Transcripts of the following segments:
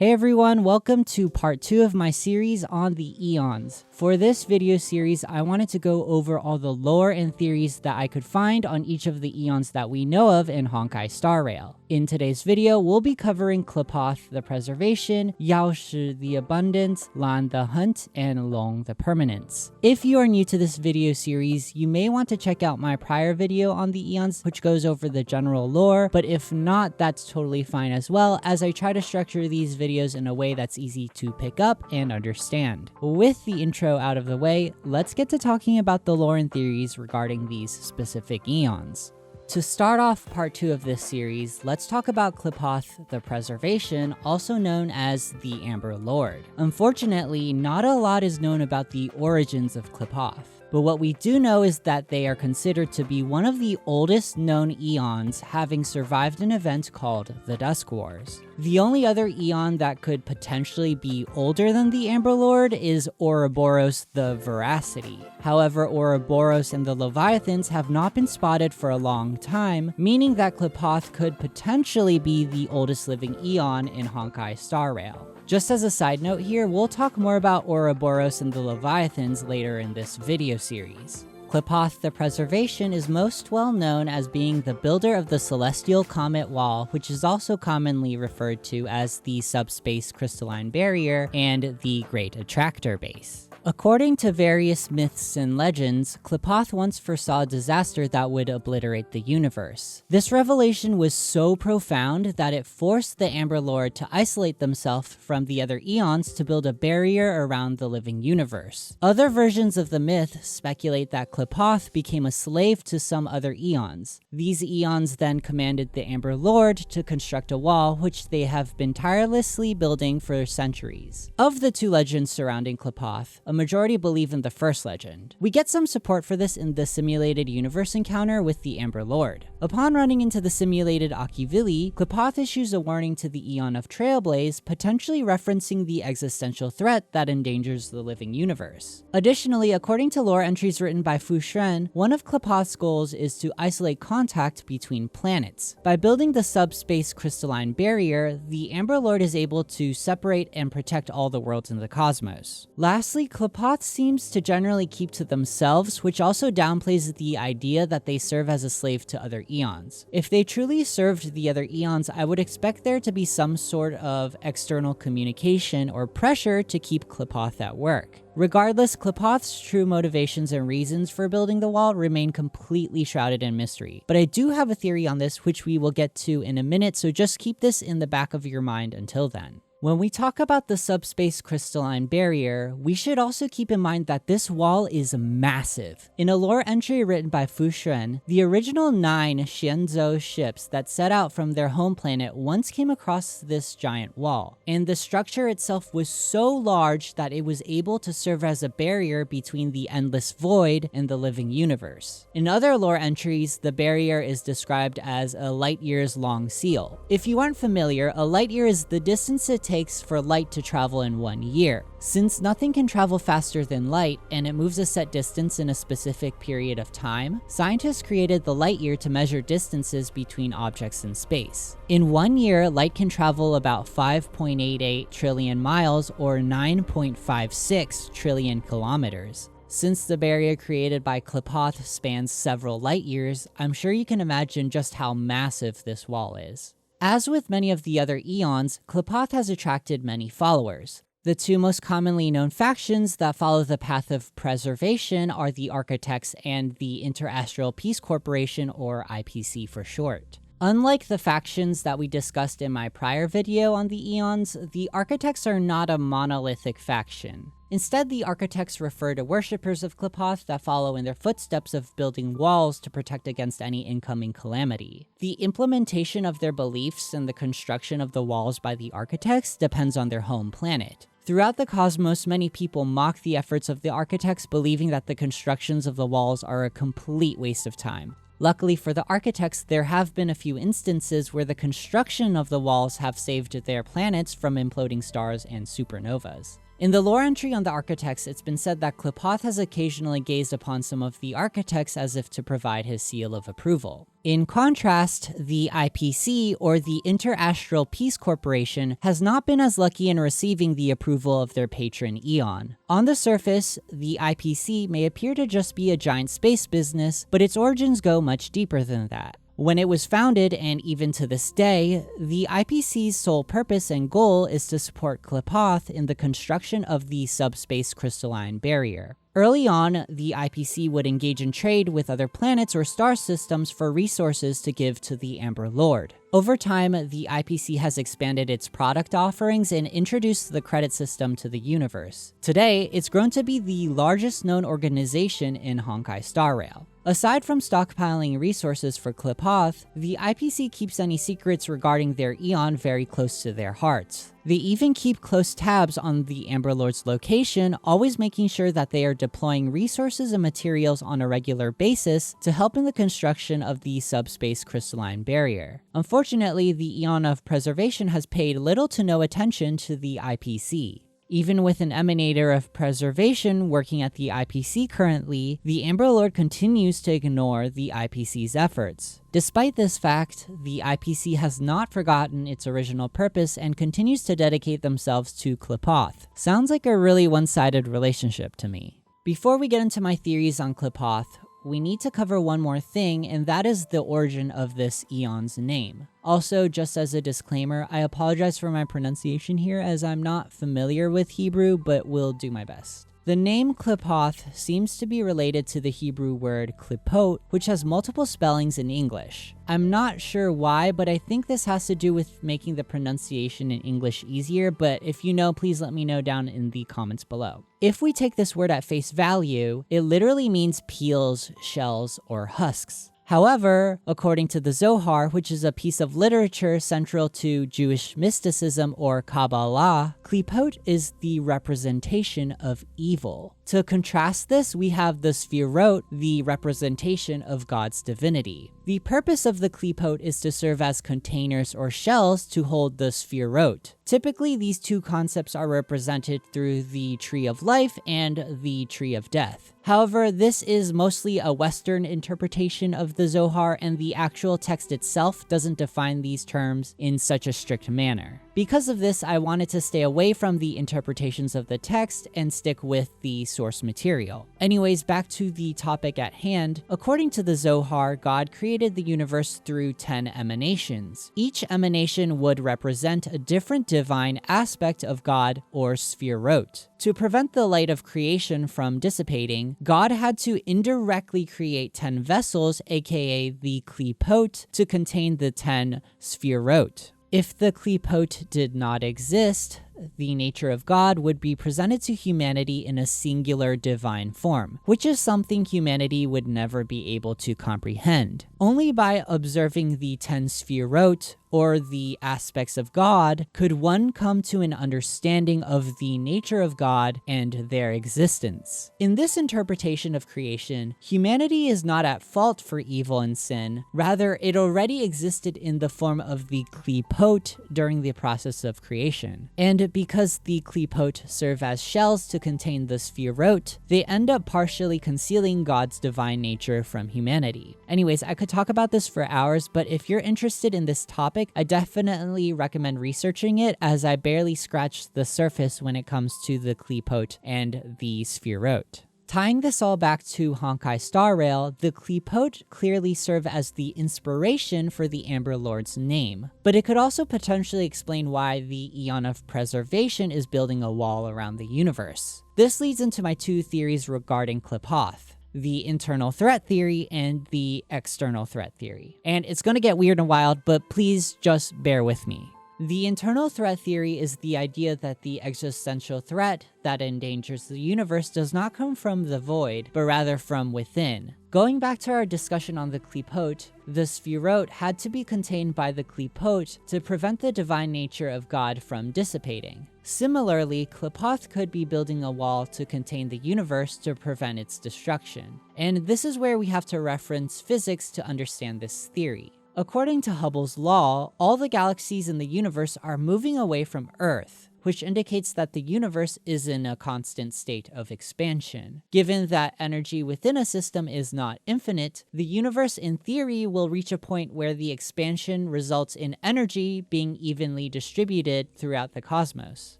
Hey everyone, welcome to part 2 of my series on the Eons. For this video series, I wanted to go over all the lore and theories that I could find on each of the Eons that we know of in Honkai Star Rail. In today's video, we'll be covering Qlipoth the Preservation, Yaoshi the Abundance, Lan the Hunt, and Long the Permanence. If you are new to this video series, you may want to check out my prior video on the Eons, which goes over the general lore, but if not, that's totally fine as well, as I try to structure these videos in a way that's easy to pick up and understand. With the intro out of the way, let's get to talking about the lore and theories regarding these specific Eons. To start off part 2 of this series, let's talk about Qlipoth the Preservation, also known as the Amber Lord. Unfortunately, not a lot is known about the origins of Qlipoth. But what we do know is that they are considered to be one of the oldest known Eons, having survived an event called the Dusk Wars. The only other Eon that could potentially be older than the Amber Lord is Ouroboros the Veracity. However, Ouroboros and the Leviathans have not been spotted for a long time, meaning that Qlipoth could potentially be the oldest living Eon in Honkai Star Rail. Just as a side note here, we'll talk more about Ouroboros and the Leviathans later in this video series. Qlipoth the Preservation is most well known as being the builder of the Celestial Comet Wall, which is also commonly referred to as the Subspace Crystalline Barrier and the Great Attractor Base. According to various myths and legends, Qlipoth once foresaw a disaster that would obliterate the universe. This revelation was so profound that it forced the Amber Lord to isolate themselves from the other Eons to build a barrier around the living universe. Other versions of the myth speculate that Qlipoth became a slave to some other Eons. These Eons then commanded the Amber Lord to construct a wall, which they have been tirelessly building for centuries. Of the two legends surrounding Qlipoth, a majority believe in the first legend. We get some support for this in the simulated universe encounter with the Amber Lord. Upon running into the simulated Akivili, Qlipoth issues a warning to the Eon of Trailblaze, potentially referencing the existential threat that endangers the living universe. Additionally, according to lore entries written by Fu Shren, one of Qlipoth's goals is to isolate contact between planets. By building the Subspace Crystalline Barrier, the Amber Lord is able to separate and protect all the worlds in the cosmos. Lastly, Qlipoth seems to generally keep to themselves, which also downplays the idea that they serve as a slave to other Eons. If they truly served the other Eons, I would expect there to be some sort of external communication or pressure to keep Qlipoth at work. Regardless, Qlipoth's true motivations and reasons for building the wall remain completely shrouded in mystery. But I do have a theory on this, which we will get to in a minute, so just keep this in the back of your mind until then. When we talk about the Subspace Crystalline Barrier, we should also keep in mind that this wall is massive. In a lore entry written by Fu Shren, the original 9 Xianzhou ships that set out from their home planet once came across this giant wall, and the structure itself was so large that it was able to serve as a barrier between the endless void and the living universe. In other lore entries, the barrier is described as a light years long seal. If you aren't familiar, a light year is the distance it takes for light to travel in 1 year. Since nothing can travel faster than light, and it moves a set distance in a specific period of time, scientists created the light year to measure distances between objects in space. In 1 year, light can travel about 5.88 trillion miles or 9.56 trillion kilometers. Since the barrier created by Qlipoth spans several light years, I'm sure you can imagine just how massive this wall is. As with many of the other Eons, Qlipoth has attracted many followers. The two most commonly known factions that follow the path of preservation are the Architects and the Interastral Peace Corporation, or IPC for short. Unlike the factions that we discussed in my prior video on the Eons, the Architects are not a monolithic faction. Instead, the Architects refer to worshippers of Qlipoth that follow in their footsteps of building walls to protect against any incoming calamity. The implementation of their beliefs and the construction of the walls by the Architects depends on their home planet. Throughout the cosmos, many people mock the efforts of the Architects, believing that the constructions of the walls are a complete waste of time. Luckily for the Architects, there have been a few instances where the construction of the walls have saved their planets from imploding stars and supernovas. In the lore entry on the architects, it's been said that Qlipoth has occasionally gazed upon some of the architects as if to provide his seal of approval. In contrast, the IPC, or the Interastral Peace Corporation, has not been as lucky in receiving the approval of their patron Aeon. On the surface, the IPC may appear to just be a giant space business, but its origins go much deeper than that. When it was founded, and even to this day, the IPC's sole purpose and goal is to support Qlipoth in the construction of the Subspace Crystalline barrier. Early on, the IPC would engage in trade with other planets or star systems for resources to give to the Amber Lord. Over time, the IPC has expanded its product offerings and introduced the credit system to the universe. Today, it's grown to be the largest known organization in Honkai Star Rail. Aside from stockpiling resources for Qlipoth, the IPC keeps any secrets regarding their Aeon very close to their hearts. They even keep close tabs on the Amber Lord's location, always making sure that they are deploying resources and materials on a regular basis to help in the construction of the Subspace Crystalline barrier. Unfortunately, the Aeon of Preservation has paid little to no attention to the IPC. Even with an emanator of preservation working at the IPC currently, the Amber Lord continues to ignore the IPC's efforts. Despite this fact, the IPC has not forgotten its original purpose and continues to dedicate themselves to Qlipoth. Sounds like a really one-sided relationship to me. Before we get into my theories on Qlipoth, we need to cover one more thing, and that is the origin of this Aeon's name. Also, just as a disclaimer, I apologize for my pronunciation here as I'm not familiar with Hebrew, but will do my best. The name Qlipoth seems to be related to the Hebrew word Klippot, which has multiple spellings in English. I'm not sure why, but I think this has to do with making the pronunciation in English easier, but if you know, please let me know down in the comments below. If we take this word at face value, it literally means peels, shells, or husks. However, according to the Zohar, which is a piece of literature central to Jewish mysticism or Kabbalah, Klippot is the representation of evil. To contrast this, we have the Sefirot, the representation of God's divinity. The purpose of the Klippot is to serve as containers or shells to hold the Sefirot. Typically, these two concepts are represented through the Tree of Life and the Tree of Death. However, this is mostly a Western interpretation of the Zohar, and the actual text itself doesn't define these terms in such a strict manner. Because of this, I wanted to stay away from the interpretations of the text and stick with the source material. Anyways, back to the topic at hand. According to the Zohar, God created the universe through 10 emanations. Each emanation would represent a different divine aspect of God or Sefirot. To prevent the light of creation from dissipating, God had to indirectly create 10 vessels, aka the Klippot, to contain the 10 Sefirot. If the Klippot did not exist, the nature of God would be presented to humanity in a singular divine form, which is something humanity would never be able to comprehend. Only by observing the 10 Sefirot, or the aspects of God, could one come to an understanding of the nature of God and their existence. In this interpretation of creation, humanity is not at fault for evil and sin, rather it already existed in the form of the Klippot during the process of creation. And because the Klippot serve as shells to contain the Sefirot, they end up partially concealing God's divine nature from humanity. Anyways, I could talk about this for hours, but if you're interested in this topic, I definitely recommend researching it, as I barely scratched the surface when it comes to the Klippot and the Sefirot. Tying this all back to Honkai Star Rail, the Klippot clearly serve as the inspiration for the Amber Lord's name, but it could also potentially explain why the Aeon of Preservation is building a wall around the universe. This leads into my two theories regarding Qlipoth: the internal threat theory and the external threat theory. And it's gonna get weird and wild, but please just bear with me. The internal threat theory is the idea that the existential threat that endangers the universe does not come from the void, but rather from within. Going back to our discussion on the Klippot, the Sefirot had to be contained by the Klippot to prevent the divine nature of God from dissipating. Similarly, Qlipoth could be building a wall to contain the universe to prevent its destruction. And this is where we have to reference physics to understand this theory. According to Hubble's law, all the galaxies in the universe are moving away from Earth, which indicates that the universe is in a constant state of expansion. Given that energy within a system is not infinite, the universe in theory will reach a point where the expansion results in energy being evenly distributed throughout the cosmos.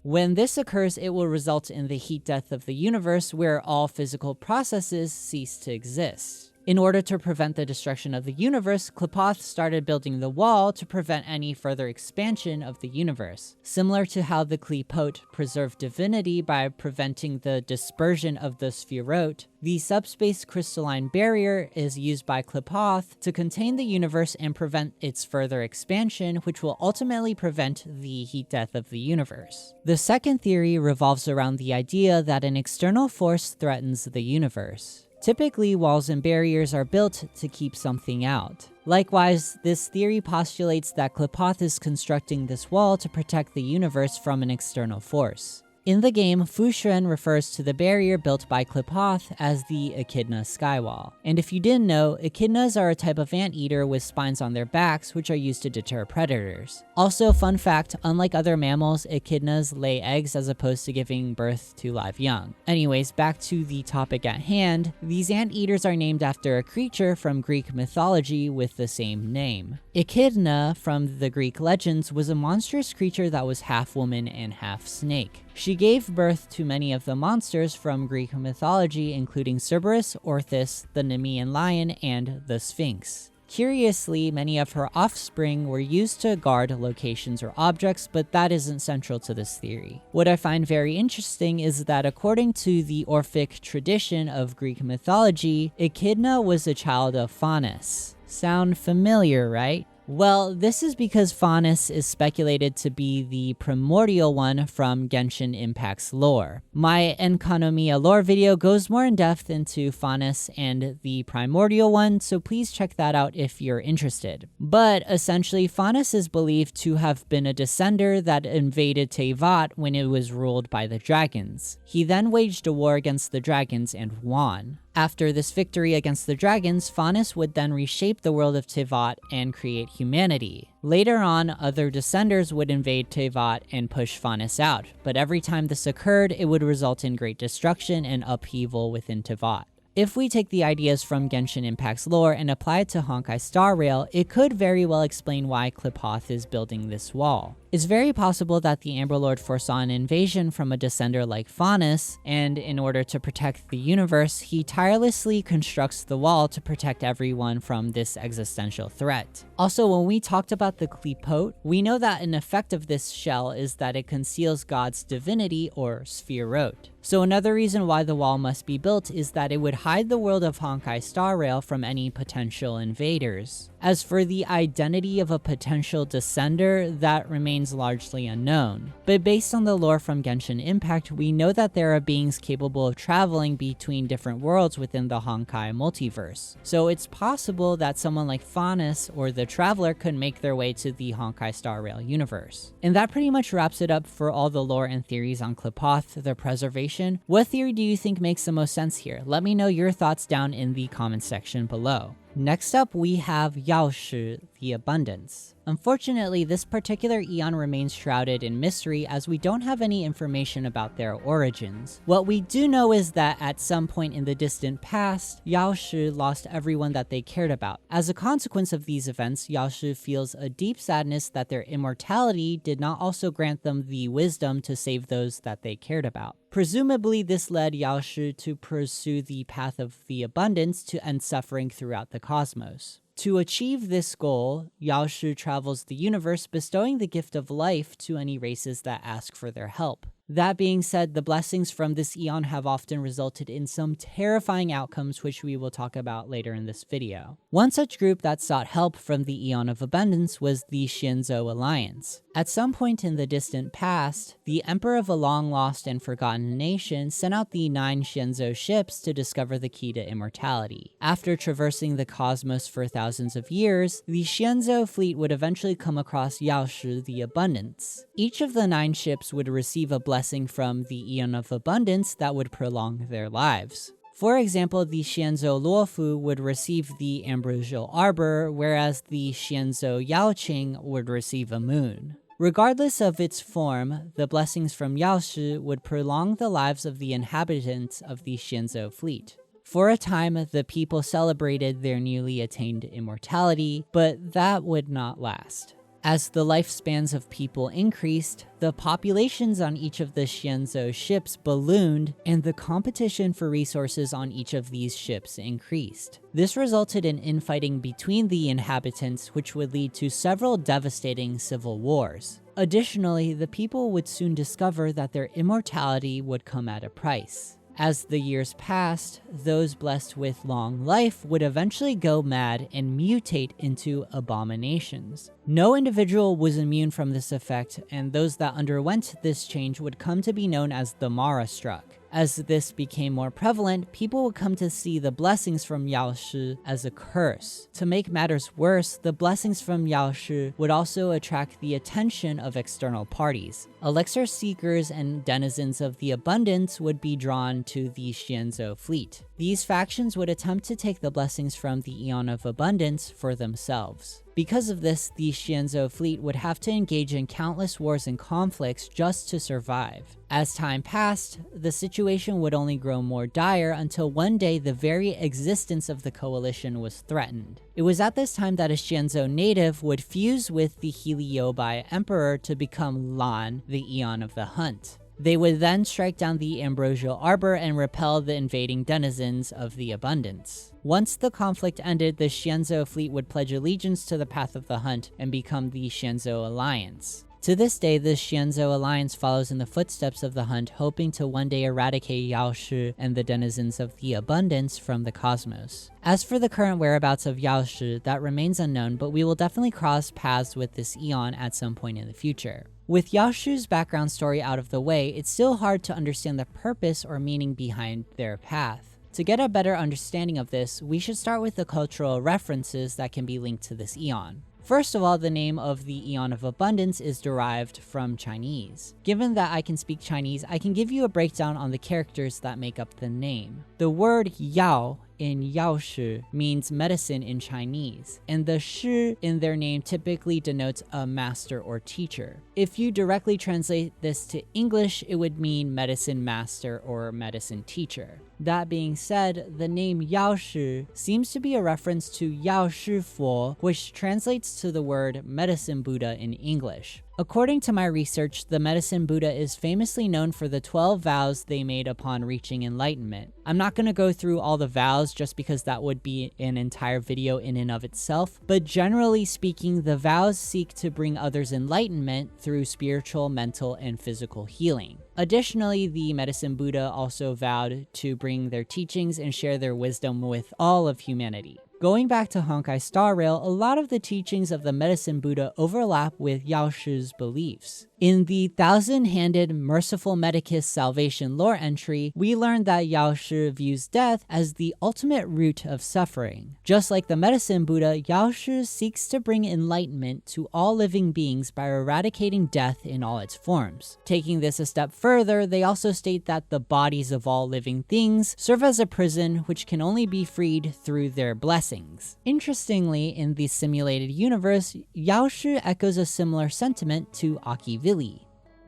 When this occurs, it will result in the heat death of the universe, where all physical processes cease to exist. In order to prevent the destruction of the universe, Qlipoth started building the wall to prevent any further expansion of the universe. Similar to how the Klippot preserved divinity by preventing the dispersion of the Sefirot, the Subspace Crystalline barrier is used by Qlipoth to contain the universe and prevent its further expansion, which will ultimately prevent the heat death of the universe. The second theory revolves around the idea that an external force threatens the universe. Typically, walls and barriers are built to keep something out. Likewise, this theory postulates that Qlipoth is constructing this wall to protect the universe from an external force. In the game, Fushren refers to the barrier built by Qlipoth as the Echidna Skywall. And if you didn't know, echidnas are a type of anteater with spines on their backs, which are used to deter predators. Also, fun fact, unlike other mammals, echidnas lay eggs as opposed to giving birth to live young. Anyways, back to the topic at hand, these anteaters are named after a creature from Greek mythology with the same name. Echidna, from the Greek legends, was a monstrous creature that was half woman and half snake. She gave birth to many of the monsters from Greek mythology, including Cerberus, Orthus, the Nemean lion, and the Sphinx. Curiously, many of her offspring were used to guard locations or objects, but that isn't central to this theory. What I find very interesting is that according to the Orphic tradition of Greek mythology, Echidna was a child of Faunus. Sound familiar, right? Well, this is because Faunus is speculated to be the primordial one from Genshin Impact's lore. My Enkanomiya lore video goes more in depth into Faunus and the primordial one, so please check that out if you're interested. But essentially, Faunus is believed to have been a descender that invaded Teyvat when it was ruled by the dragons. He then waged a war against the dragons and won. After this victory against the dragons, Faunus would then reshape the world of Teyvat and create humanity. Later on, other descenders would invade Teyvat and push Faunus out, but every time this occurred, it would result in great destruction and upheaval within Teyvat. If we take the ideas from Genshin Impact's lore and apply it to Honkai Star Rail, it could very well explain why Qlipoth is building this wall. It's very possible that the Amber Lord foresaw an invasion from a descender like Faunus, and in order to protect the universe, he tirelessly constructs the wall to protect everyone from this existential threat. Also, when we talked about the Klippot, we know that an effect of this shell is that it conceals God's divinity or Sefirot. So another reason why the wall must be built is that it would hide the world of Honkai Star Rail from any potential invaders. As for the identity of a potential descender, that remains largely unknown. But based on the lore from Genshin Impact, we know that there are beings capable of traveling between different worlds within the Honkai multiverse. So it's possible that someone like Faunus or the Traveler could make their way to the Honkai Star Rail universe. And that pretty much wraps it up for all the lore and theories on Qlipoth the Preservation. What theory do you think makes the most sense here? Let me know your thoughts down in the comment section below. Next up, we have Yaoshi the Abundance. Unfortunately, this particular Aeon remains shrouded in mystery as we don't have any information about their origins. What we do know is that at some point in the distant past, Yaoshi lost everyone that they cared about. As a consequence of these events, Yaoshi feels a deep sadness that their immortality did not also grant them the wisdom to save those that they cared about. Presumably, this led Yaoshi to pursue the path of the abundance to end suffering throughout the cosmos. To achieve this goal, Yaoshi travels the universe, bestowing the gift of life to any races that ask for their help. That being said, the blessings from this Aeon have often resulted in some terrifying outcomes, which we will talk about later in this video. One such group that sought help from the Aeon of Abundance was the Xianzhou Alliance. At some point in the distant past, the emperor of a long-lost and forgotten nation sent out the 9 Xianzhou ships to discover the key to immortality. After traversing the cosmos for thousands of years, the Xianzhou fleet would eventually come across Yaoshi the Abundance. Each of the 9 ships would receive a blessing from the Aeon of Abundance that would prolong their lives. For example, the Xianzhou Luofu would receive the Ambrosial Arbor, whereas the Xianzhou Yaoqing would receive a moon. Regardless of its form, the blessings from Yaoshi would prolong the lives of the inhabitants of the Xianzhou fleet. For a time, the people celebrated their newly attained immortality, but that would not last. As the lifespans of people increased, the populations on each of the Xianzhou ships ballooned, and the competition for resources on each of these ships increased. This resulted in infighting between the inhabitants, which would lead to several devastating civil wars. Additionally, the people would soon discover that their immortality would come at a price. As the years passed, those blessed with long life would eventually go mad and mutate into abominations. No individual was immune from this effect, and those that underwent this change would come to be known as the Mara struck. As this became more prevalent, people would come to see the blessings from Yaoshi as a curse. To make matters worse, the blessings from Yaoshi would also attract the attention of external parties. Elixir Seekers and Denizens of the Abundance would be drawn to the Xianzhou fleet. These factions would attempt to take the blessings from the Aeon of Abundance for themselves. Because of this, the Xianzhou fleet would have to engage in countless wars and conflicts just to survive. As time passed, the situation would only grow more dire until one day the very existence of the coalition was threatened. It was at this time that a Xianzhou native would fuse with the Heliobai Emperor to become Lan, the Aeon of the Hunt. They would then strike down the Ambrosial Arbor and repel the invading Denizens of the Abundance. Once the conflict ended, the Xianzhou fleet would pledge allegiance to the Path of the Hunt and become the Xianzhou Alliance. To this day, the Xianzhou Alliance follows in the footsteps of the Hunt, hoping to one day eradicate Yaoshi and the Denizens of the Abundance from the cosmos. As for the current whereabouts of Yaoshi, that remains unknown, but we will definitely cross paths with this Aeon at some point in the future. With Yaoshi's background story out of the way, it's still hard to understand the purpose or meaning behind their path. To get a better understanding of this, we should start with the cultural references that can be linked to this Aeon. First of all, the name of the Aeon of Abundance is derived from Chinese. Given that I can speak Chinese, I can give you a breakdown on the characters that make up the name. The word Yao in Yaoshi means medicine in Chinese, and the Shi in their name typically denotes a master or teacher. If you directly translate this to English, it would mean medicine master or medicine teacher. That being said, the name Yaoshi seems to be a reference to Yaoshi Fo, which translates to the word medicine Buddha in English. According to my research, the medicine Buddha is famously known for the 12 vows they made upon reaching enlightenment. I'm not going to go through all the vows just because that would be an entire video in and of itself, but generally speaking, the vows seek to bring others enlightenment through spiritual, mental, and physical healing. Additionally, the medicine Buddha also vowed to bring their teachings and share their wisdom with all of humanity. Going back to Honkai Star Rail, a lot of the teachings of the medicine Buddha overlap with Yaoshi's beliefs. In the Thousand-Handed Merciful Medicus Salvation lore entry, we learned that Yaoshi views death as the ultimate root of suffering. Just like the medicine Buddha, Yaoshi seeks to bring enlightenment to all living beings by eradicating death in all its forms. Taking this a step further, they also state that the bodies of all living things serve as a prison which can only be freed through their blessings. Interestingly, in the simulated universe, Yaoshi echoes a similar sentiment to Akivili.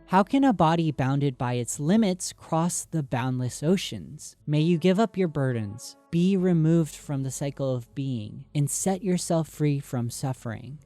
How can a body bounded by its limits cross the boundless oceans? May you give up your burdens, be removed from the cycle of being, and set yourself free from suffering.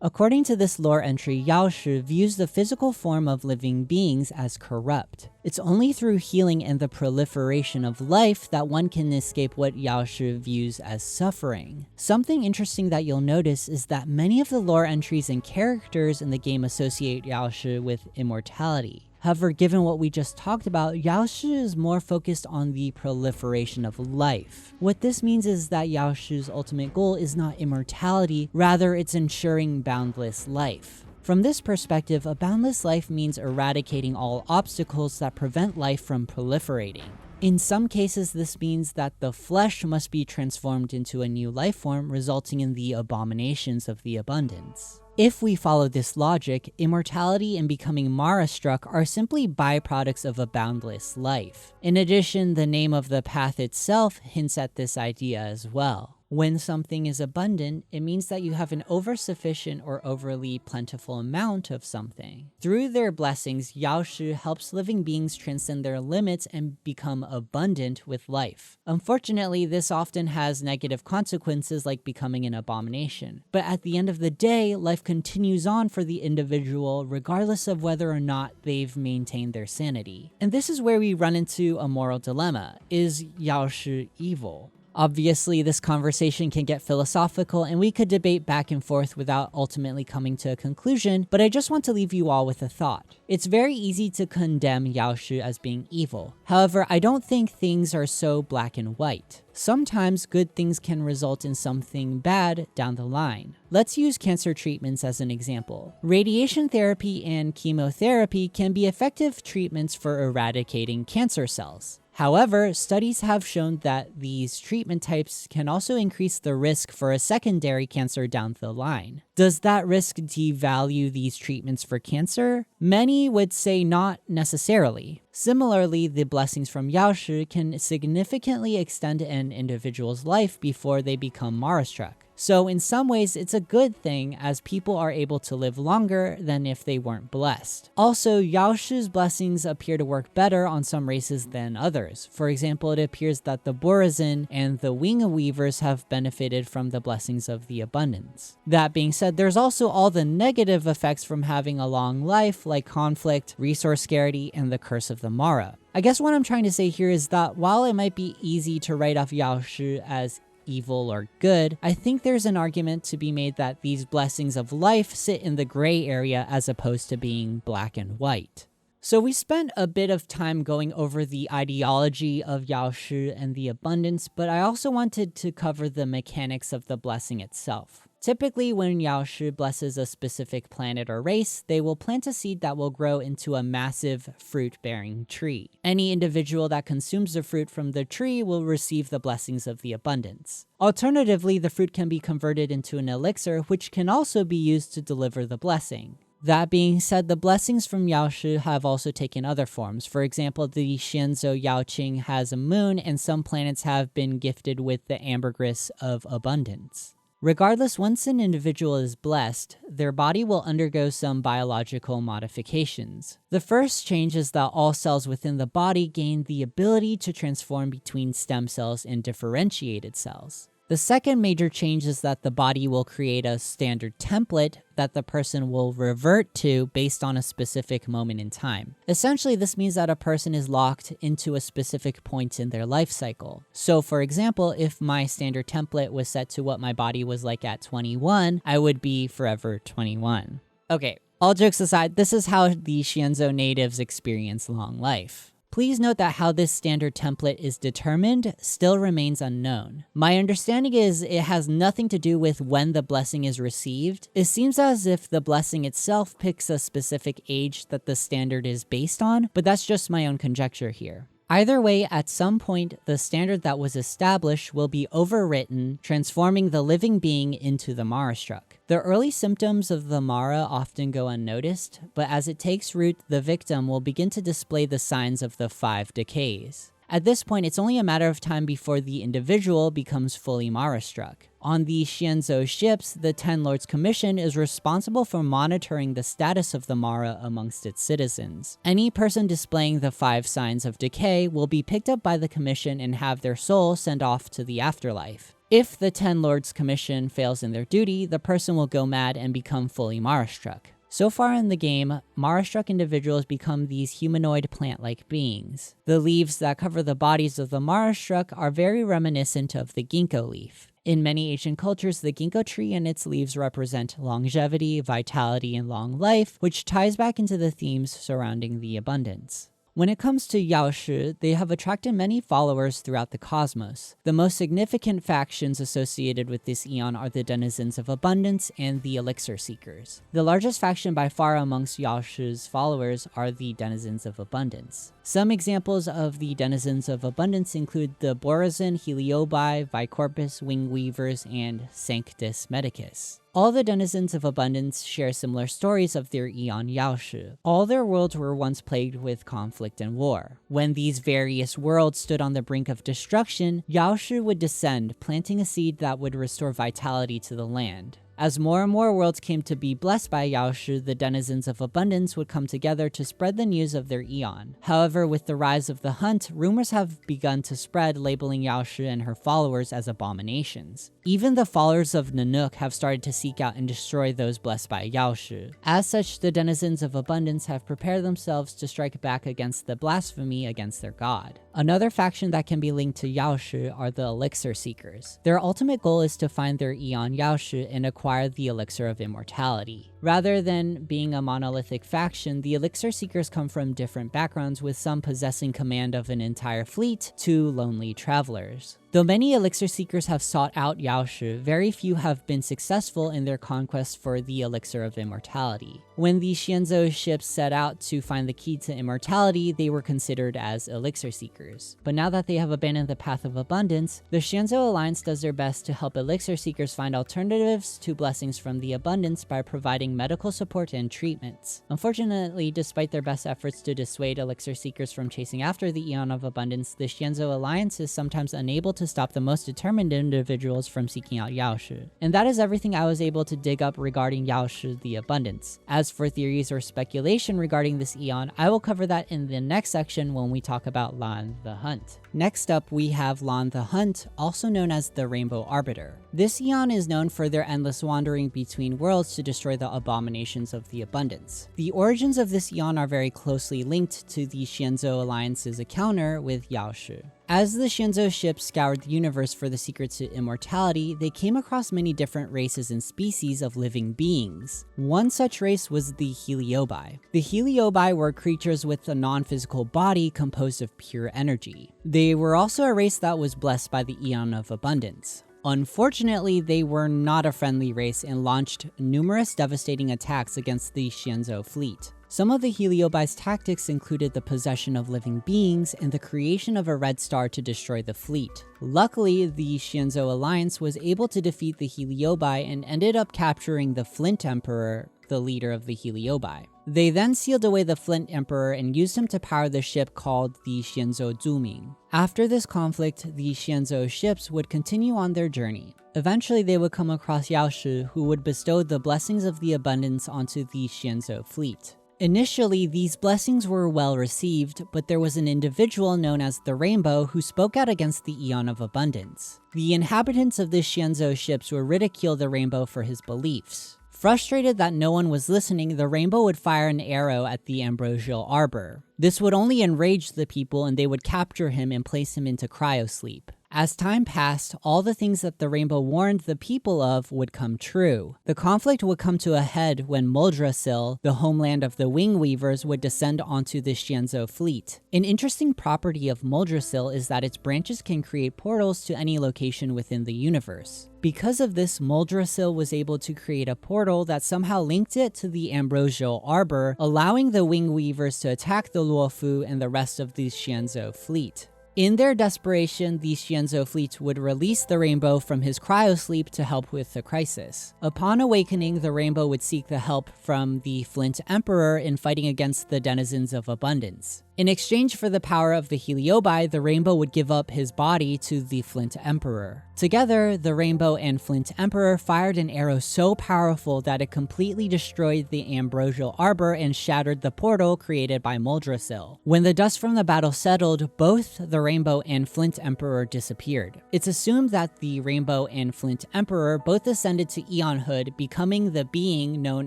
According to this lore entry, Yaoshi views the physical form of living beings as corrupt. It's only through healing and the proliferation of life that one can escape what Yaoshi views as suffering. Something interesting that you'll notice is that many of the lore entries and characters in the game associate Yaoshi with immortality. However, given what we just talked about, Yaoshi is more focused on the proliferation of life. What this means is that Yaoshi's ultimate goal is not immortality, rather it's ensuring boundless life. From this perspective, a boundless life means eradicating all obstacles that prevent life from proliferating. In some cases, this means that the flesh must be transformed into a new life form, resulting in the abominations of the abundance. If we follow this logic, immortality and becoming Mara-struck are simply byproducts of a boundless life. In addition, the name of the path itself hints at this idea as well. When something is abundant, it means that you have an oversufficient or overly plentiful amount of something. Through their blessings, Yaoshi helps living beings transcend their limits and become abundant with life. Unfortunately, this often has negative consequences like becoming an abomination. But at the end of the day, life continues on for the individual regardless of whether or not they've maintained their sanity. And this is where we run into a moral dilemma. Is Yaoshi evil? Obviously, this conversation can get philosophical and we could debate back and forth without ultimately coming to a conclusion, but I just want to leave you all with a thought. It's very easy to condemn Yaoshi as being evil. However, I don't think things are so black and white. Sometimes good things can result in something bad down the line. Let's use cancer treatments as an example. Radiation therapy and chemotherapy can be effective treatments for eradicating cancer cells. However, studies have shown that these treatment types can also increase the risk for a secondary cancer down the line. Does that risk devalue these treatments for cancer? Many would say not necessarily. Similarly, the blessings from Yaoshi can significantly extend an individual's life before they become Mara-struck. So in some ways, it's a good thing as people are able to live longer than if they weren't blessed. Also, Yaoshi's blessings appear to work better on some races than others. For example, it appears that the Borazin and the Wing Weavers have benefited from the blessings of the abundance. That being said, there's also all the negative effects from having a long life, like conflict, resource scarcity, and the curse of the Mara. I guess what I'm trying to say here is that while it might be easy to write off Yaoshi as evil or good, I think there's an argument to be made that these blessings of life sit in the gray area as opposed to being black and white. So we spent a bit of time going over the ideology of Yaoshi and the abundance, but I also wanted to cover the mechanics of the blessing itself. Typically, when Yaoshi blesses a specific planet or race, they will plant a seed that will grow into a massive fruit-bearing tree. Any individual that consumes the fruit from the tree will receive the blessings of the abundance. Alternatively, the fruit can be converted into an elixir, which can also be used to deliver the blessing. That being said, the blessings from Yaoshi have also taken other forms. For example, the Xianzhou Yaoqing has a moon, and some planets have been gifted with the ambergris of abundance. Regardless, once an individual is blessed, their body will undergo some biological modifications. The first change is that all cells within the body gain the ability to transform between stem cells and differentiated cells. The second major change is that the body will create a standard template that the person will revert to based on a specific moment in time. Essentially, this means that a person is locked into a specific point in their life cycle. So for example, if my standard template was set to what my body was like at 21, I would be forever 21. Okay, all jokes aside, this is how the Xianzhou natives experience long life. Please note that how this standard template is determined still remains unknown. My understanding is it has nothing to do with when the blessing is received. It seems as if the blessing itself picks a specific age that the standard is based on, but that's just my own conjecture here. Either way, at some point, the standard that was established will be overwritten, transforming the living being into the Mara-struck. The early symptoms of the Mara often go unnoticed, but as it takes root, the victim will begin to display the signs of the 5 decays. At this point, it's only a matter of time before the individual becomes fully Mara-struck. On the Xianzhou ships, the Ten Lords Commission is responsible for monitoring the status of the Mara amongst its citizens. Any person displaying the 5 signs of decay will be picked up by the Commission and have their soul sent off to the afterlife. If the Ten Lords Commission fails in their duty, the person will go mad and become fully Mara-struck. So far in the game, Mara-struck individuals become these humanoid plant-like beings. The leaves that cover the bodies of the Mara-struck are very reminiscent of the ginkgo leaf. In many Asian cultures, the ginkgo tree and its leaves represent longevity, vitality, and long life, which ties back into the themes surrounding the abundance. When it comes to Yaoshi, they have attracted many followers throughout the cosmos. The most significant factions associated with this Aeon are the Denizens of Abundance and the Elixir Seekers. The largest faction by far amongst Yaoshi's followers are the Denizens of Abundance. Some examples of the Denizens of Abundance include the Borazin, Heliobi, Vicorpus, Wing Weavers, and Sanctus Medicus. All the Denizens of Abundance share similar stories of their Aeon Yaoshi. All their worlds were once plagued with conflict and war. When these various worlds stood on the brink of destruction, Yaoshi would descend, planting a seed that would restore vitality to the land. As more and more worlds came to be blessed by Yaoshi, the Denizens of Abundance would come together to spread the news of their Aeon. However, with the rise of the Hunt, rumors have begun to spread, labeling Yaoshi and her followers as abominations. Even the followers of Nanook have started to seek out and destroy those blessed by Yaoshi. As such, the Denizens of Abundance have prepared themselves to strike back against the blasphemy against their god. Another faction that can be linked to Yaoshi are the Elixir Seekers. Their ultimate goal is to find their Aeon Yaoshi and acquire the Elixir of Immortality. Rather than being a monolithic faction, the Elixir Seekers come from different backgrounds, with some possessing command of an entire fleet to lonely travelers. Though many Elixir Seekers have sought out Yaoshi, very few have been successful in their conquest for the Elixir of Immortality. When the Xianzhou ships set out to find the key to immortality, they were considered as Elixir Seekers. But now that they have abandoned the path of abundance, the Xianzhou Alliance does their best to help Elixir Seekers find alternatives to blessings from the abundance by providing medical support and treatments. Unfortunately, despite their best efforts to dissuade Elixir Seekers from chasing after the Aeon of Abundance, the Xianzhou Alliance is sometimes unable to stop the most determined individuals from seeking out Yaoshi. And that is everything I was able to dig up regarding Yaoshi the Abundance. As for theories or speculation regarding this Aeon, I will cover that in the next section when we talk about Lan the Hunt. Next up, we have Lan the Hunt, also known as the Rainbow Arbiter. This Aeon is known for their endless wandering between worlds to destroy the abominations of the abundance. The origins of this Aeon are very closely linked to the Xianzhou Alliance's encounter with Yaoshi. As the Xianzhou ships scoured the universe for the secret to immortality, they came across many different races and species of living beings. One such race was the Heliobi. The Heliobi were creatures with a non-physical body composed of pure energy. They were also a race that was blessed by the Aeon of Abundance. Unfortunately, they were not a friendly race and launched numerous devastating attacks against the Xianzhou fleet. Some of the Heliobi's tactics included the possession of living beings and the creation of a red star to destroy the fleet. Luckily, the Xianzhou Alliance was able to defeat the Heliobi and ended up capturing the Flint Emperor, the leader of the Heliobi. They then sealed away the Flint Emperor and used him to power the ship called the Xianzhou Zuming. After this conflict, the Xianzhou ships would continue on their journey. Eventually, they would come across Yaoshi, who would bestow the blessings of the abundance onto the Xianzhou fleet. Initially, these blessings were well received, but there was an individual known as the Rainbow who spoke out against the Aeon of Abundance. The inhabitants of the Xianzhou ships would ridicule the Rainbow for his beliefs. Frustrated that no one was listening, the Rainbow would fire an arrow at the ambrosial arbor. This would only enrage the people, and they would capture him and place him into cryosleep. As time passed, all the things that the Rainbow warned the people of would come true. The conflict would come to a head when Moldrasil, the homeland of the Wing Weavers, would descend onto the Xianzhou fleet. An interesting property of Moldrasil is that its branches can create portals to any location within the universe. Because of this, Moldrasil was able to create a portal that somehow linked it to the ambrosial arbor, allowing the Wing Weavers to attack the Luofu and the rest of the Xianzhou fleet. In their desperation, the Xianzhou fleet would release the Rainbow from his cryosleep to help with the crisis. Upon awakening, the Rainbow would seek the help from the Flint Emperor in fighting against the Denizens of Abundance. In exchange for the power of the Heliobi, the Rainbow would give up his body to the Flint Emperor. Together, the Rainbow and Flint Emperor fired an arrow so powerful that it completely destroyed the ambrosial arbor and shattered the portal created by Moldrasil. When the dust from the battle settled, both the Rainbow and Flint Emperor disappeared. It's assumed that the Rainbow and Flint Emperor both ascended to Aeonhood, becoming the being known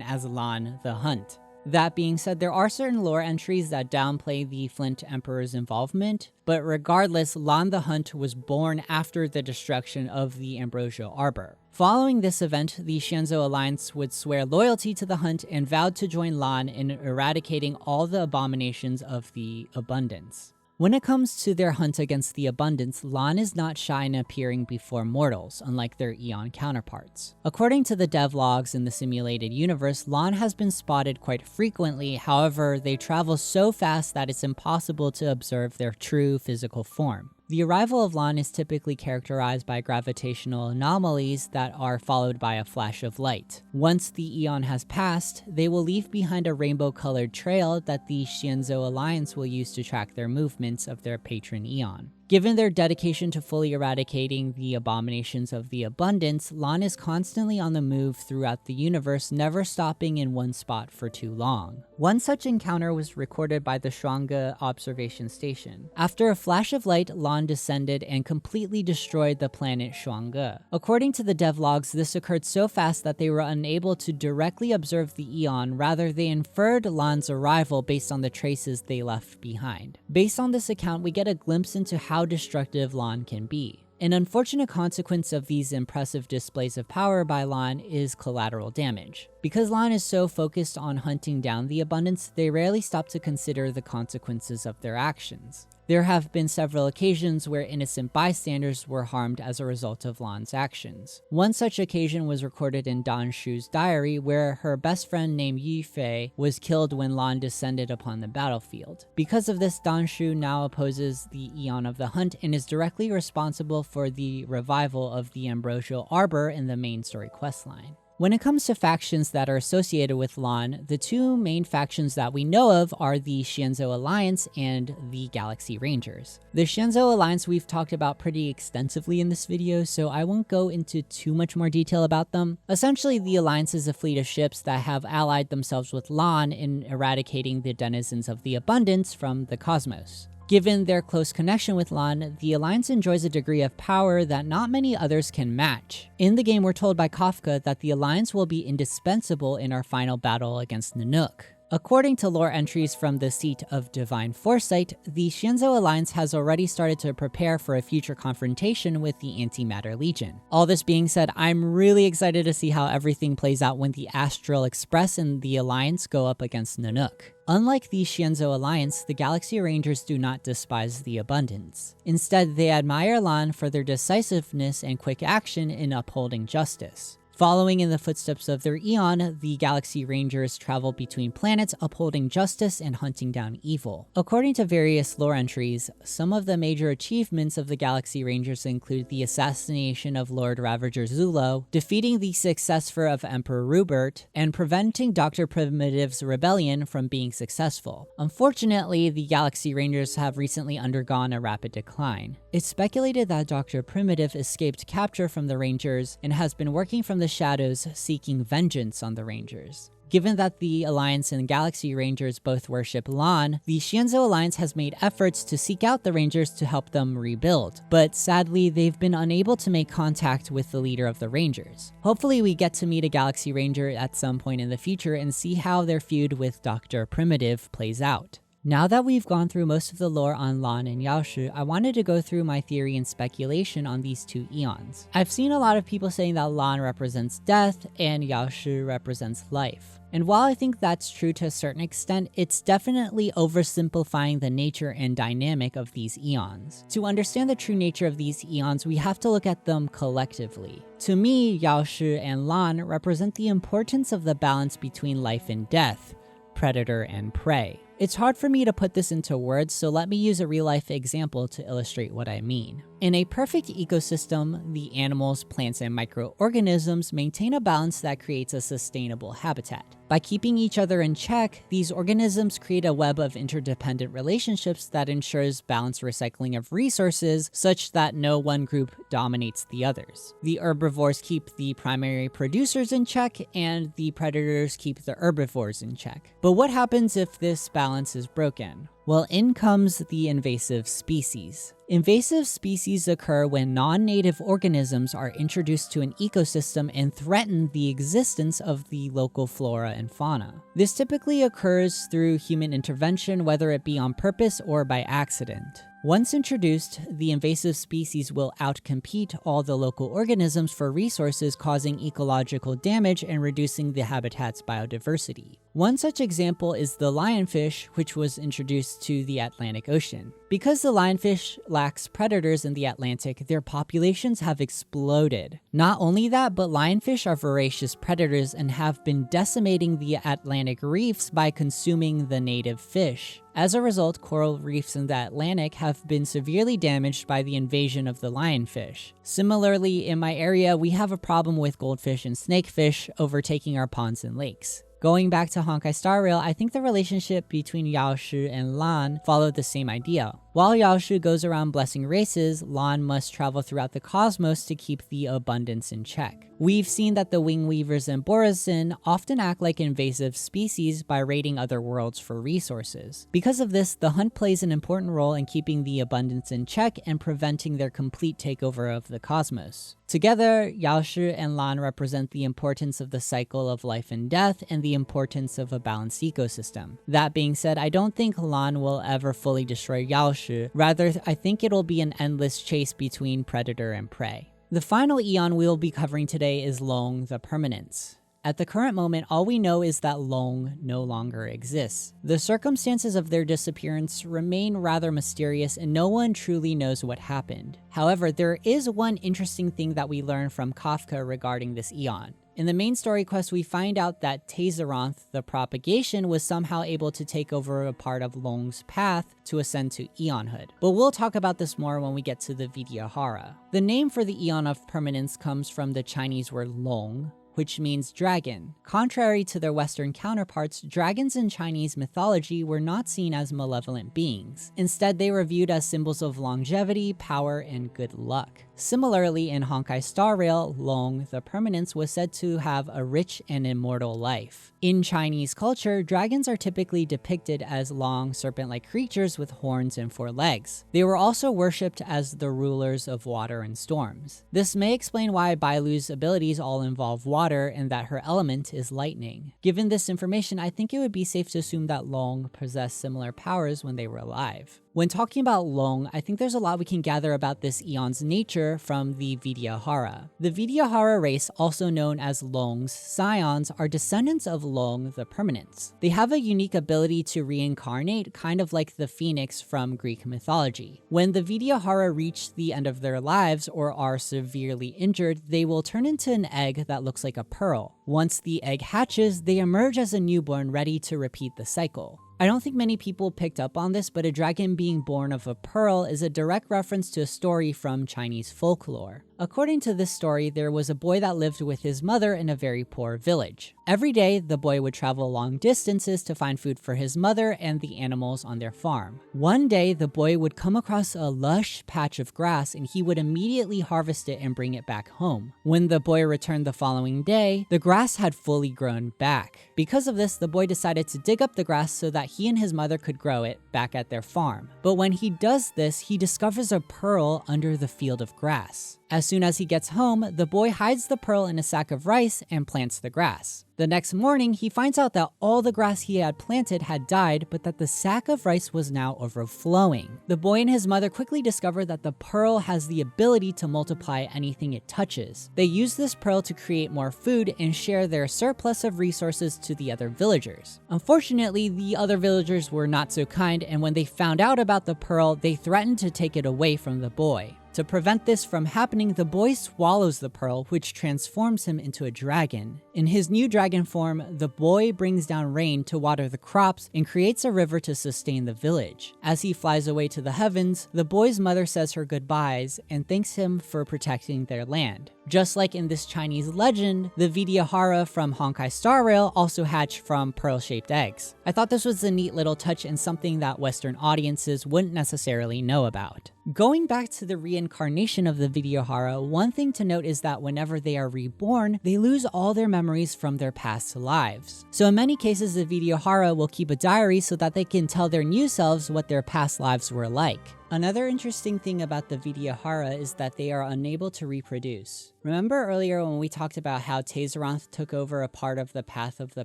as Lan the Hunt. That being said, there are certain lore entries that downplay the Flint Emperor's involvement, but regardless, Lan the Hunt was born after the destruction of the ambrosial arbor. Following this event, the Xianzhou Alliance would swear loyalty to the Hunt and vowed to join Lan in eradicating all the abominations of the abundance. When it comes to their hunt against the abundance, Lan is not shy in appearing before mortals, unlike their Aeon counterparts. According to the devlogs in the simulated universe, Lan has been spotted quite frequently. However, they travel so fast that it's impossible to observe their true physical form. The arrival of Lan is typically characterized by gravitational anomalies that are followed by a flash of light. Once the Aeon has passed, they will leave behind a rainbow-colored trail that the Xianzhou Alliance will use to track their movements of their patron Aeon. Given their dedication to fully eradicating the abominations of the abundance, Lan is constantly on the move throughout the universe, never stopping in one spot for too long. One such encounter was recorded by the Xianzhou observation station. After a flash of light, Lan descended and completely destroyed the planet Xianzhou. According to the devlogs, this occurred so fast that they were unable to directly observe the Aeon, rather they inferred Lan's arrival based on the traces they left behind. Based on this account, we get a glimpse into how destructive Lan can be. An unfortunate consequence of these impressive displays of power by Lan is collateral damage. Because Lan is so focused on hunting down the abundance, they rarely stop to consider the consequences of their actions. There have been several occasions where innocent bystanders were harmed as a result of Lan's actions. One such occasion was recorded in Dan Shu's diary, where her best friend named Yi Fei was killed when Lan descended upon the battlefield. Because of this, Dan Shu now opposes the Aeon of the Hunt and is directly responsible for the revival of the Ambrosial Arbor in the main story questline. When it comes to factions that are associated with Lan, the two main factions that we know of are the Xianzhou Alliance and the Galaxy Rangers. The Xianzhou Alliance we've talked about pretty extensively in this video, so I won't go into too much more detail about them. Essentially, the Alliance is a fleet of ships that have allied themselves with Lan in eradicating the Denizens of the Abundance from the cosmos. Given their close connection with Lan, the Alliance enjoys a degree of power that not many others can match. In the game, we're told by Kafka that the Alliance will be indispensable in our final battle against Nanook. According to lore entries from the Seat of Divine Foresight, the Xianzhou Alliance has already started to prepare for a future confrontation with the Antimatter Legion. All this being said, I'm really excited to see how everything plays out when the Astral Express and the Alliance go up against Nanook. Unlike the Xianzhou Alliance, the Galaxy Rangers do not despise the abundance. Instead, they admire Lan for their decisiveness and quick action in upholding justice. Following in the footsteps of their Aeon, the Galaxy Rangers travel between planets, upholding justice and hunting down evil. According to various lore entries, some of the major achievements of the Galaxy Rangers include the assassination of Lord Ravager Zulo, defeating the successor of Emperor Rupert, and preventing Dr. Primitive's rebellion from being successful. Unfortunately, the Galaxy Rangers have recently undergone a rapid decline. It's speculated that Dr. Primitive escaped capture from the Rangers and has been working from the shadows seeking vengeance on the Rangers. Given that the Alliance and Galaxy Rangers both worship Lan, the Xianzhou Alliance has made efforts to seek out the Rangers to help them rebuild, but sadly they've been unable to make contact with the leader of the Rangers. Hopefully we get to meet a Galaxy Ranger at some point in the future and see how their feud with Dr. Primitive plays out. Now that we've gone through most of the lore on Lan and Yaoshi, I wanted to go through my theory and speculation on these two Aeons. I've seen a lot of people saying that Lan represents death and Yaoshi represents life. And while I think that's true to a certain extent, it's definitely oversimplifying the nature and dynamic of these Aeons. To understand the true nature of these Aeons, we have to look at them collectively. To me, Yaoshi and Lan represent the importance of the balance between life and death, predator and prey. It's hard for me to put this into words, so let me use a real-life example to illustrate what I mean. In a perfect ecosystem, the animals, plants, and microorganisms maintain a balance that creates a sustainable habitat. By keeping each other in check, these organisms create a web of interdependent relationships that ensures balanced recycling of resources such that no one group dominates the others. The herbivores keep the primary producers in check, and the predators keep the herbivores in check. But what happens if this balance is broken? Well, in comes the invasive species. Invasive species occur when non-native organisms are introduced to an ecosystem and threaten the existence of the local flora and fauna. This typically occurs through human intervention, whether it be on purpose or by accident. Once introduced, the invasive species will outcompete all the local organisms for resources, causing ecological damage and reducing the habitat's biodiversity. One such example is the lionfish, which was introduced to the Atlantic Ocean. Because the lionfish lacks predators in the Atlantic, their populations have exploded. Not only that, but lionfish are voracious predators and have been decimating the Atlantic reefs by consuming the native fish. As a result, coral reefs in the Atlantic have been severely damaged by the invasion of the lionfish. Similarly, in my area, we have a problem with goldfish and snakefish overtaking our ponds and lakes. Going back to Honkai Star Rail, I think the relationship between Yaoshi and Lan followed the same idea. While Yaoshi goes around blessing races, Lan must travel throughout the cosmos to keep the abundance in check. We've seen that the wing weavers and Borazin often act like invasive species by raiding other worlds for resources. Because of this, the hunt plays an important role in keeping the abundance in check and preventing their complete takeover of the cosmos. Together, Yaoshi and Lan represent the importance of the cycle of life and death and the importance of a balanced ecosystem. That being said, I don't think Lan will ever fully destroy Yaoshi. Rather, I think it'll be an endless chase between predator and prey. The final Aeon we'll be covering today is Long the Permanence. At the current moment, all we know is that Long no longer exists. The circumstances of their disappearance remain rather mysterious and no one truly knows what happened. However, there is one interesting thing that we learn from Kafka regarding this Aeon. In the main story quest, we find out that Tayzeranth, the propagation, was somehow able to take over a part of Long's path to ascend to Aeonhood. But we'll talk about this more when we get to the Vidyadhara. The name for the Aeon of Permanence comes from the Chinese word Long, which means dragon. Contrary to their Western counterparts, dragons in Chinese mythology were not seen as malevolent beings. Instead, they were viewed as symbols of longevity, power, and good luck. Similarly, in Honkai Star Rail, Long the Permanence was said to have a rich and immortal life. In Chinese culture, dragons are typically depicted as long, serpent-like creatures with horns and 4 legs. They were also worshipped as the rulers of water and storms. This may explain why Bailu's abilities all involve water and that her element is lightning. Given this information, I think it would be safe to assume that Long possessed similar powers when they were alive. When talking about Long, I think there's a lot we can gather about this Aeon's nature from the Vidyadhara. The Vidyadhara race, also known as Long's scions, are descendants of Long the Permanence. They have a unique ability to reincarnate, kind of like the phoenix from Greek mythology. When the Vidyadhara reach the end of their lives or are severely injured, they will turn into an egg that looks like a pearl. Once the egg hatches, they emerge as a newborn ready to repeat the cycle. I don't think many people picked up on this, but a dragon being born of a pearl is a direct reference to a story from Chinese folklore. According to this story, there was a boy that lived with his mother in a very poor village. Every day, the boy would travel long distances to find food for his mother and the animals on their farm. One day, the boy would come across a lush patch of grass and he would immediately harvest it and bring it back home. When the boy returned the following day, the grass had fully grown back. Because of this, the boy decided to dig up the grass so that he and his mother could grow it back at their farm. But when he does this, he discovers a pearl under the field of grass. As soon as he gets home, the boy hides the pearl in a sack of rice and plants the grass. The next morning, he finds out that all the grass he had planted had died, but that the sack of rice was now overflowing. The boy and his mother quickly discover that the pearl has the ability to multiply anything it touches. They use this pearl to create more food and share their surplus of resources to the other villagers. Unfortunately, the other villagers were not so kind, and when they found out about the pearl, they threatened to take it away from the boy. To prevent this from happening, the boy swallows the pearl, which transforms him into a dragon. In his new dragon form, the boy brings down rain to water the crops and creates a river to sustain the village. As he flies away to the heavens, the boy's mother says her goodbyes and thanks him for protecting their land. Just like in this Chinese legend, the Vidyadhara from Honkai Star Rail also hatched from pearl-shaped eggs. I thought this was a neat little touch and something that Western audiences wouldn't necessarily know about. Going back to the reincarnation of the Vidyadhara, one thing to note is that whenever they are reborn, they lose all their memories from their past lives. So in many cases, the Vidyadhara will keep a diary so that they can tell their new selves what their past lives were like. Another interesting thing about the Vidyadhara is that they are unable to reproduce. Remember earlier when we talked about how Tayzeranth took over a part of the Path of the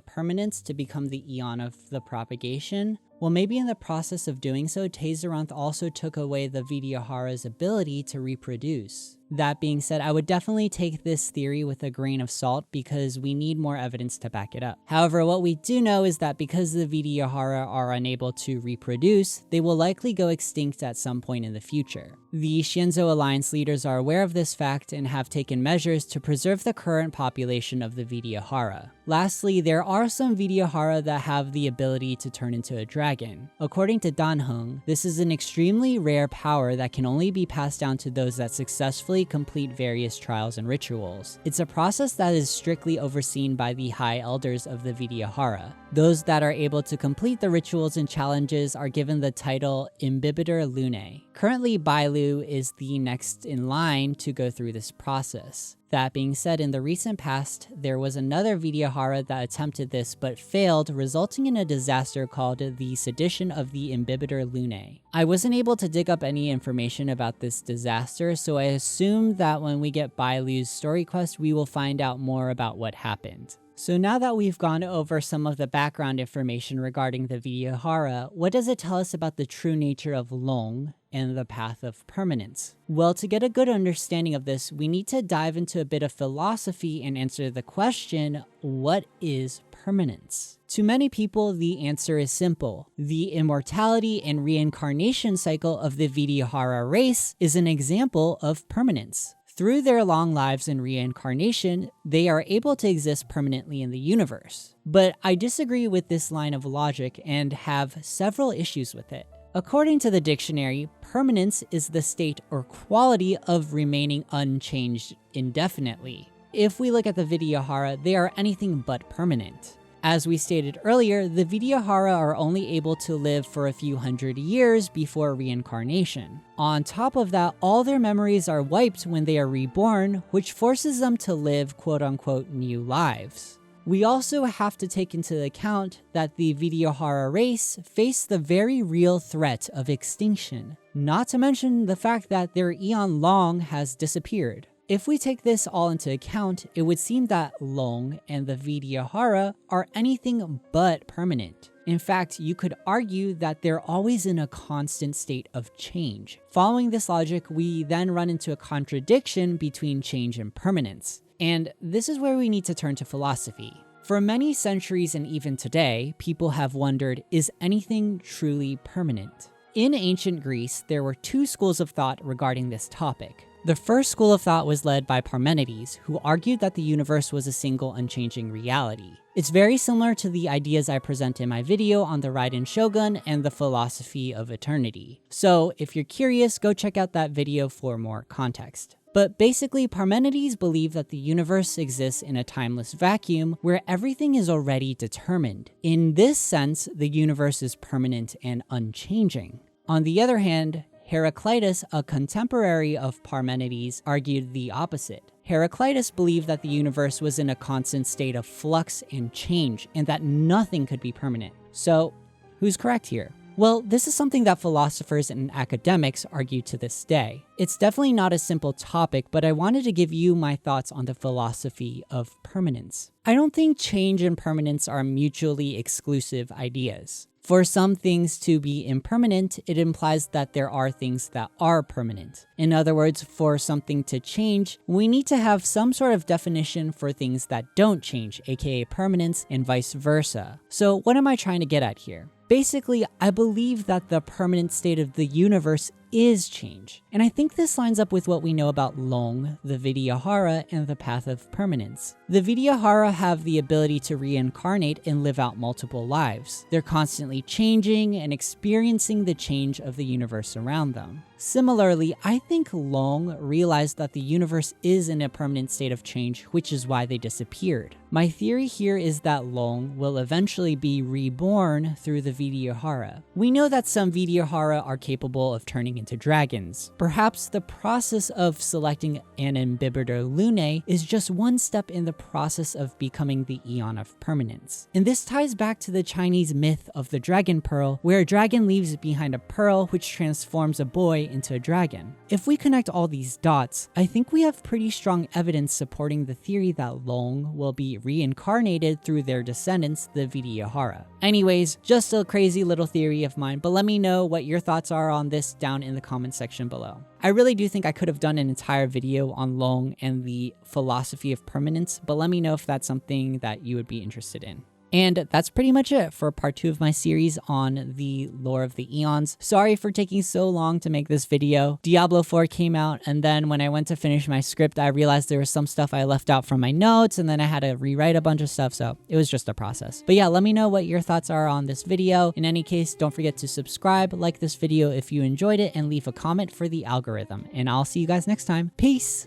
Permanence to become the Aeon of the Propagation? Well, maybe in the process of doing so, Tayzeranth also took away the Vidyadhara's ability to reproduce. That being said, I would definitely take this theory with a grain of salt because we need more evidence to back it up. However, what we do know is that because the Vidyadhara are unable to reproduce, they will likely go extinct at some point in the future. The Xianzhou Alliance leaders are aware of this fact and have taken measures to preserve the current population of the Vidyadhara. Lastly, there are some Vidyadhara that have the ability to turn into a dragon. According to Danheng, this is an extremely rare power that can only be passed down to those that successfully complete various trials and rituals. It's a process that is strictly overseen by the high elders of the Vidyadhara. Those that are able to complete the rituals and challenges are given the title Imbibitor Lunae. Currently, Bailu is the next in line to go through this process. That being said, in the recent past, there was another Vidyadhara that attempted this but failed, resulting in a disaster called the Sedition of the Imbibitor Lunae. I wasn't able to dig up any information about this disaster, so I assume that when we get Bailu's story quest, we will find out more about what happened. So now that we've gone over some of the background information regarding the Vidyadhara, what does it tell us about the true nature of Long and the path of permanence? Well, to get a good understanding of this, we need to dive into a bit of philosophy and answer the question, what is permanence? To many people, the answer is simple. The immortality and reincarnation cycle of the Vidyadhara race is an example of permanence. Through their long lives and reincarnation, they are able to exist permanently in the universe. But I disagree with this line of logic and have several issues with it. According to the dictionary, permanence is the state or quality of remaining unchanged indefinitely. If we look at the Vidyadhara, they are anything but permanent. As we stated earlier, the Vidyadhara are only able to live for a few hundred years before reincarnation. On top of that, all their memories are wiped when they are reborn, which forces them to live quote-unquote new lives. We also have to take into account that the Vidyadhara race face the very real threat of extinction, not to mention the fact that their Aeon Long has disappeared. If we take this all into account, it would seem that Long and the Vidyadhara are anything but permanent. In fact, you could argue that they're always in a constant state of change. Following this logic, we then run into a contradiction between change and permanence. And this is where we need to turn to philosophy. For many centuries and even today, people have wondered, is anything truly permanent? In ancient Greece, there were two schools of thought regarding this topic. The first school of thought was led by Parmenides, who argued that the universe was a single unchanging reality. It's very similar to the ideas I present in my video on the Raiden Shogun and the philosophy of eternity. So if you're curious, go check out that video for more context. But basically, Parmenides believed that the universe exists in a timeless vacuum where everything is already determined. In this sense, the universe is permanent and unchanging. On the other hand, Heraclitus, a contemporary of Parmenides, argued the opposite. Heraclitus believed that the universe was in a constant state of flux and change, and that nothing could be permanent. So, who's correct here? Well, this is something that philosophers and academics argue to this day. It's definitely not a simple topic, but I wanted to give you my thoughts on the philosophy of permanence. I don't think change and permanence are mutually exclusive ideas. For some things to be impermanent, it implies that there are things that are permanent. In other words, for something to change, we need to have some sort of definition for things that don't change, aka permanence, and vice versa. So what am I trying to get at here? Basically, I believe that the permanent state of the universe is change. And I think this lines up with what we know about Long, the Vidyadhara, and the path of permanence. The Vidyadhara have the ability to reincarnate and live out multiple lives. They're constantly changing and experiencing the change of the universe around them. Similarly, I think Long realized that the universe is in a permanent state of change, which is why they disappeared. My theory here is that Long will eventually be reborn through the Vidyadhara. We know that some Vidyadhara are capable of turning into dragons. Perhaps the process of selecting an Imbibitor Lunae is just one step in the process of becoming the Aeon of Permanence. And this ties back to the Chinese myth of the dragon pearl, where a dragon leaves behind a pearl which transforms a boy into a dragon. If we connect all these dots, I think we have pretty strong evidence supporting the theory that Long will be reincarnated through their descendants, the Vidyadhara. Anyways, just a crazy little theory of mine, but let me know what your thoughts are on this down in the comment section below. I really do think I could have done an entire video on Long and the philosophy of permanence, but let me know if that's something that you would be interested in. And that's pretty much it for part 2 of my series on the lore of the Eons. Sorry for taking so long to make this video. Diablo 4 came out, and then when I went to finish my script, I realized there was some stuff I left out from my notes, and then I had to rewrite a bunch of stuff, so it was just a process. But yeah, let me know what your thoughts are on this video. In any case, don't forget to subscribe, like this video if you enjoyed it, and leave a comment for the algorithm. And I'll see you guys next time. Peace!